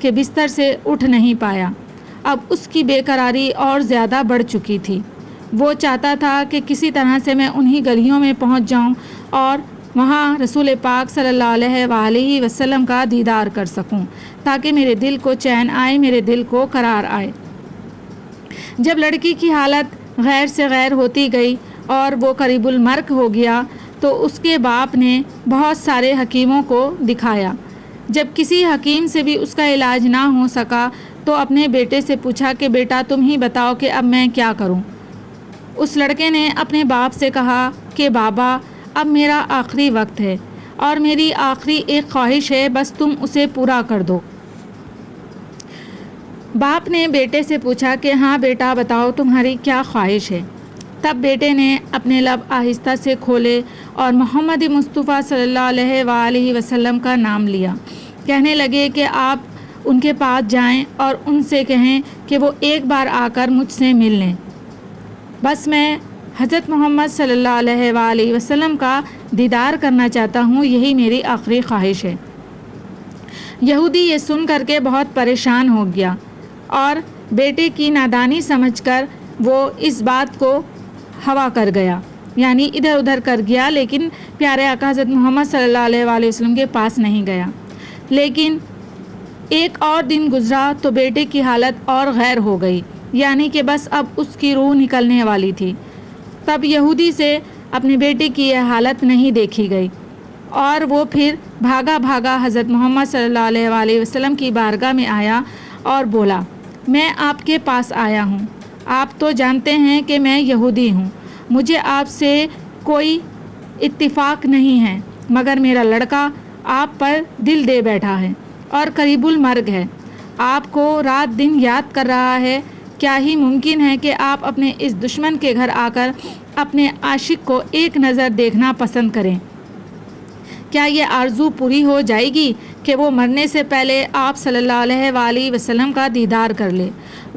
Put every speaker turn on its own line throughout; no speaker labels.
کہ بستر سے اٹھ نہیں پایا۔ اب اس کی بے قراری اور زیادہ بڑھ چکی تھی۔ وہ چاہتا تھا کہ کسی طرح سے میں انہی گلیوں میں پہنچ جاؤں اور وہاں رسول پاک صلی اللہ علیہ وآلہ وسلم کا دیدار کر سکوں، تاکہ میرے دل کو چین آئے، میرے دل کو قرار آئے۔ جب لڑکی کی حالت غیر سے غیر ہوتی گئی اور وہ قریب المرگ ہو گیا تو اس کے باپ نے بہت سارے حکیموں کو دکھایا۔ جب کسی حکیم سے بھی اس کا علاج نہ ہو سکا تو اپنے بیٹے سے پوچھا کہ بیٹا تم ہی بتاؤ کہ اب میں کیا کروں۔ اس لڑکے نے اپنے باپ سے کہا کہ بابا اب میرا آخری وقت ہے اور میری آخری ایک خواہش ہے، بس تم اسے پورا کر دو۔ باپ نے بیٹے سے پوچھا کہ ہاں بیٹا بتاؤ تمہاری کیا خواہش ہے۔ تب بیٹے نے اپنے لب آہستہ سے کھولے اور محمد مصطفیٰ صلی اللہ علیہ وآلہ وسلم کا نام لیا۔ کہنے لگے کہ آپ ان کے پاس جائیں اور ان سے کہیں کہ وہ ایک بار آ کر مجھ سے مل لیں، بس میں حضرت محمد صلی اللہ علیہ وآلہ وسلم کا دیدار کرنا چاہتا ہوں، یہی میری آخری خواہش ہے۔ یہودی یہ سن کر کے بہت پریشان ہو گیا اور بیٹے کی نادانی سمجھ کر وہ اس بات کو ہوا کر گیا، یعنی ادھر ادھر کر گیا، لیکن پیارے آقا حضرت محمد صلی اللہ علیہ وآلہ وسلم کے پاس نہیں گیا۔ لیکن ایک اور دن گزرا تو بیٹے کی حالت اور غیر ہو گئی، یعنی کہ بس اب اس کی روح نکلنے والی تھی۔ تب یہودی سے اپنے بیٹے کی یہ حالت نہیں دیکھی گئی اور وہ پھر بھاگا بھاگا حضرت محمد صلی اللہ علیہ وآلہ وسلم کی بارگاہ میں آیا اور بولا میں آپ کے پاس آیا ہوں، آپ تو جانتے ہیں کہ میں یہودی ہوں، مجھے آپ سے کوئی اتفاق نہیں ہے، مگر میرا لڑکا آپ پر دل دے بیٹھا ہے اور قریب المرگ ہے، آپ کو رات دن یاد کر رہا ہے۔ کیا ہی ممکن ہے کہ آپ اپنے اس دشمن کے گھر آ کر اپنے عاشق کو ایک نظر دیکھنا پسند کریں؟ کیا یہ آرزو پوری ہو جائے گی کہ وہ مرنے سے پہلے آپ صلی اللہ علیہ وآلہ وسلم کا دیدار کر لے؟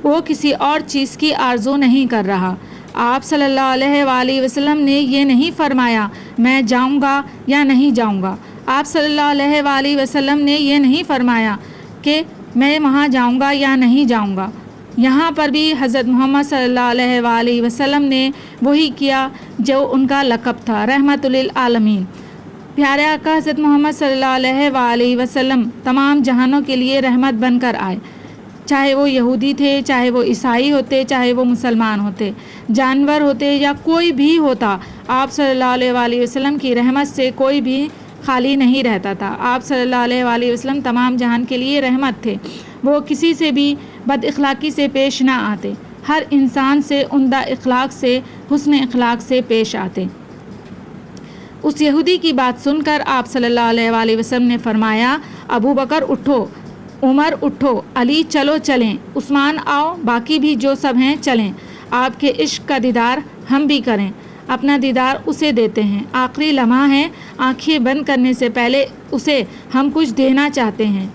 وہ کسی اور چیز کی آرزو نہیں کر رہا۔ آپ صلی اللہ علیہ وآلہ وسلم نے یہ نہیں فرمایا میں جاؤں گا یا نہیں جاؤں گا۔ آپ صلی اللہ علیہ وآلہ وسلم نے یہ نہیں فرمایا کہ میں وہاں جاؤں گا یا نہیں جاؤں گا۔ یہاں پر بھی حضرت محمد صلی اللہ علیہ وآلہ وسلم نے وہی کیا جو ان کا لقب تھا، رحمت للعالمین۔ پیارے آقا حضرت محمد صلی اللہ علیہ وآلہ وسلم تمام جہانوں کے لیے رحمت بن کر آئے، چاہے وہ یہودی تھے، چاہے وہ عیسائی ہوتے، چاہے وہ مسلمان ہوتے، جانور ہوتے یا کوئی بھی ہوتا، آپ صلی اللہ علیہ وآلہ وسلم کی رحمت سے کوئی بھی خالی نہیں رہتا تھا۔ آپ صلی اللہ علیہ وآلہ وسلم تمام جہان کے لیے رحمت تھے، وہ کسی سے بھی بد اخلاقی سے پیش نہ آتے، ہر انسان سے عمدہ اخلاق سے، حسن اخلاق سے پیش آتے۔ اس یہودی کی بات سن کر آپ صلی اللہ علیہ وآلہ وسلم نے فرمایا ابو بکر اٹھو، عمر اٹھو، علی چلو چلیں، عثمان آؤ، باقی بھی جو سب ہیں چلیں، آپ کے عشق کا دیدار ہم بھی کریں۔ اپنا دیدار اسے دیتے ہیں، آخری لمحہ ہے، آنکھیں بند کرنے سے پہلے اسے ہم کچھ دینا چاہتے ہیں،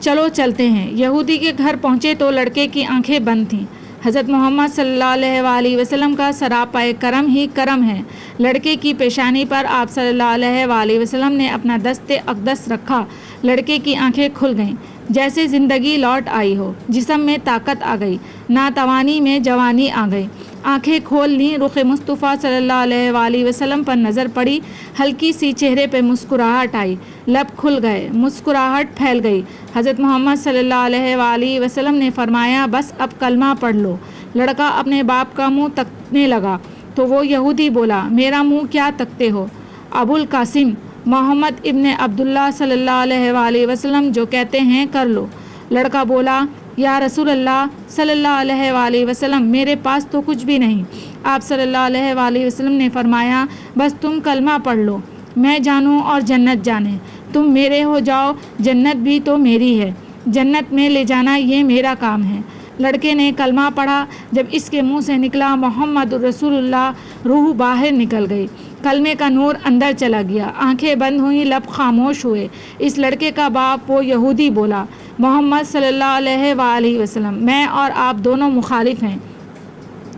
چلو چلتے ہیں۔ یہودی کے گھر پہنچے تو لڑکے کی آنکھیں بند تھیں۔ حضرت محمد صلی اللہ علیہ وآلہ وسلم کا سراپائے کرم ہی کرم ہے۔ لڑکے کی پیشانی پر آپ صلی اللہ علیہ وآلہ وسلم نے اپنا دست اقدس رکھا، لڑکے کی آنکھیں کھل گئیں، جیسے زندگی لوٹ آئی ہو، جسم میں طاقت آ گئی، ناتوانی میں جوانی آ گئی۔ آنکھیں کھول لیں، رخ مصطفیٰ صلی اللہ علیہ وآلہ وسلم پر نظر پڑی، ہلکی سی چہرے پہ مسکراہٹ آئی، لب کھل گئے، مسکراہٹ پھیل گئی۔ حضرت محمد صلی اللہ علیہ وآلہ وسلم نے فرمایا بس اب کلمہ پڑھ لو۔ لڑکا اپنے باپ کا منہ تکنے لگا تو وہ یہودی بولا میرا منہ کیا تکتے ہو؟ ابو القاسم محمد ابن عبداللہ صلی اللہ علیہ وآلہ وسلم جو کہتے ہیں کر لو۔ لڑکا بولا یا رسول اللہ صلی اللہ علیہ وآلہ وسلم میرے پاس تو کچھ بھی نہیں۔ آپ صلی اللہ علیہ وآلہ وسلم نے فرمایا بس تم کلمہ پڑھ لو، میں جانوں اور جنت جانے، تم میرے ہو جاؤ، جنت بھی تو میری ہے، جنت میں لے جانا یہ میرا کام ہے۔ لڑکے نے کلمہ پڑھا، جب اس کے منہ سے نکلا محمد رسول اللہ، روح باہر نکل گئی، کلمے کا نور اندر چلا گیا، آنکھیں بند ہوئیں، لب خاموش ہوئے۔ اس لڑکے کا باپ وہ یہودی بولا محمد صلی اللہ علیہ وآلہ وسلم میں اور آپ دونوں مخالف ہیں،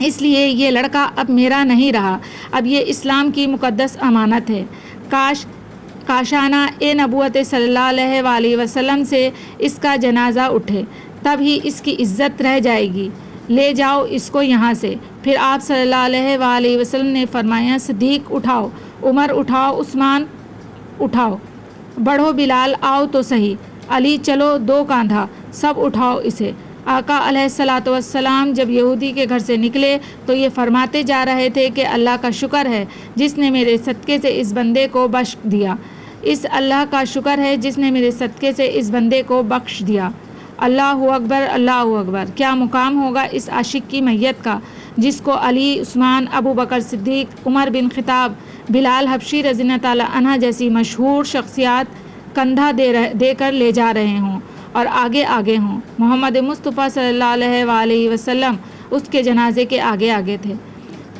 اس لیے یہ لڑکا اب میرا نہیں رہا، اب یہ اسلام کی مقدس امانت ہے۔ کاشانہ اے نبوت صلی اللہ علیہ وسلم سے اس کا جنازہ اٹھے، تب ہی اس کی عزت رہ جائے گی، لے جاؤ اس کو یہاں سے۔ پھر آپ صلی اللہ علیہ وسلم نے فرمایا صدیق اٹھاؤ، عمر اٹھاؤ، عثمان اٹھاؤ، بڑھو بلال آؤ تو صحیح، علی چلو دو کاندھا، سب اٹھاؤ اسے۔ آقا علیہ الصلاۃ والسلام جب یہودی کے گھر سے نکلے تو یہ فرماتے جا رہے تھے کہ اللہ کا شکر ہے جس نے میرے صدقے سے اس بندے کو بخش دیا، اس اللہ کا شکر ہے جس نے میرے صدقے سے اس بندے کو بخش دیا۔ اللہ اکبر، اللہ اکبر۔ کیا مقام ہوگا اس عاشق کی میت کا جس کو علی، عثمان، ابو بکر صدیق، عمر بن خطاب، بلال حبشی رضی اللہ تعالیٰ عنہ جیسی مشہور شخصیات کندھا دے کر لے جا رہے ہوں اور آگے آگے ہوں۔ محمد مصطفیٰ صلی اللہ علیہ وسلم اس کے جنازے کے آگے آگے تھے۔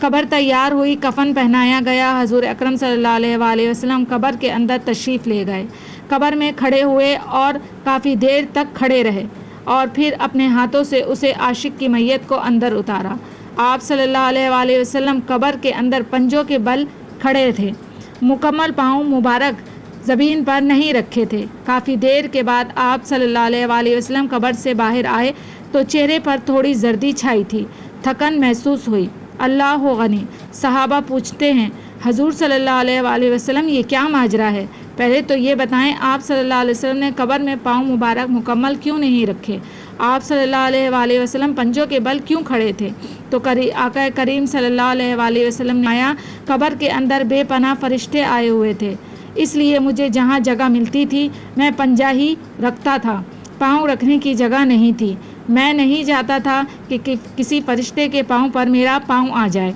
قبر تیار ہوئی، کفن پہنایا گیا، حضور اکرم صلی اللہ علیہ وسلم قبر کے اندر تشریف لے گئے، قبر میں کھڑے ہوئے اور کافی دیر تک کھڑے رہے اور پھر اپنے ہاتھوں سے اسے عاشق کی میت کو اندر اتارا۔ آپ صلی اللہ علیہ وسلم قبر کے اندر پنجوں کے بل کھڑے تھے، مکمل پاؤں مبارک زمین پر نہیں رکھے تھے۔ کافی دیر کے بعد آپ صلی اللہ علیہ وسلم قبر سے باہر آئے تو چہرے پر تھوڑی زردی چھائی تھی، تھکن محسوس ہوئی۔ اللہ غنی۔ صحابہ پوچھتے ہیں حضور صلی اللہ علیہ وسلم یہ کیا ماجرا ہے؟ پہلے تو یہ بتائیں آپ صلی اللہ علیہ وسلم نے قبر میں پاؤں مبارک مکمل کیوں نہیں رکھے؟ آپ صلی اللہ علیہ وسلم پنجوں کے بل کیوں کھڑے تھے؟ تو آقا کریم صلی اللہ علیہ وسلم نے آیا قبر کے اندر بے پناہ فرشتے آئے ہوئے تھے، اس لیے مجھے جہاں جگہ ملتی تھی میں پنجہ ہی رکھتا تھا، پاؤں رکھنے کی جگہ نہیں تھی۔ میں نہیں چاہتا تھا کہ کسی فرشتے کے پاؤں پر میرا پاؤں آ جائے۔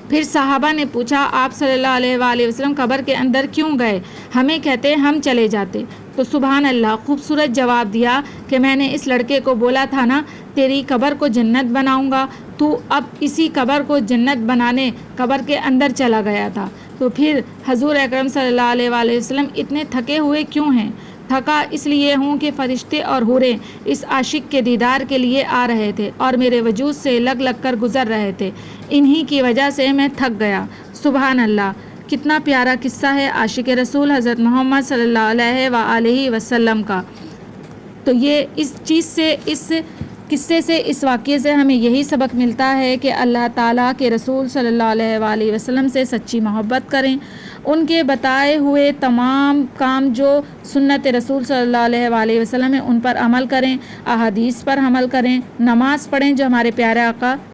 پھر صحابہ نے پوچھا آپ صلی اللہ علیہ وسلم قبر کے اندر کیوں گئے؟ ہمیں کہتے ہم چلے جاتے۔ تو سبحان اللہ خوبصورت جواب دیا کہ میں نے اس لڑکے کو بولا تھا نا تیری قبر کو جنت بناؤں گا، تو اب اسی قبر کو جنت بنانے قبر کے اندر چلا گیا تھا۔ تو پھر حضور اکرم صلی اللہ علیہ وسلم اتنے تھکے ہوئے کیوں ہیں؟ تھکا اس لیے ہوں کہ فرشتے اور حوریں اس عاشق کے دیدار کے لیے آ رہے تھے اور میرے وجود سے لگ لگ کر گزر رہے تھے، انہی کی وجہ سے میں تھک گیا۔ سبحان اللہ، کتنا پیارا قصہ ہے عاشق رسول حضرت محمد صلی اللہ علیہ وسلم کا۔ تو یہ اس چیز سے، اس قصے سے، اس واقعے سے ہمیں یہی سبق ملتا ہے کہ اللہ تعالیٰ کے رسول صلی اللہ علیہ وسلم سے سچی محبت کریں، ان کے بتائے ہوئے تمام کام جو سنت رسول صلی اللہ علیہ وسلم ہے ان پر عمل کریں، احادیث پر عمل کریں، نماز پڑھیں جو ہمارے پیارے آقا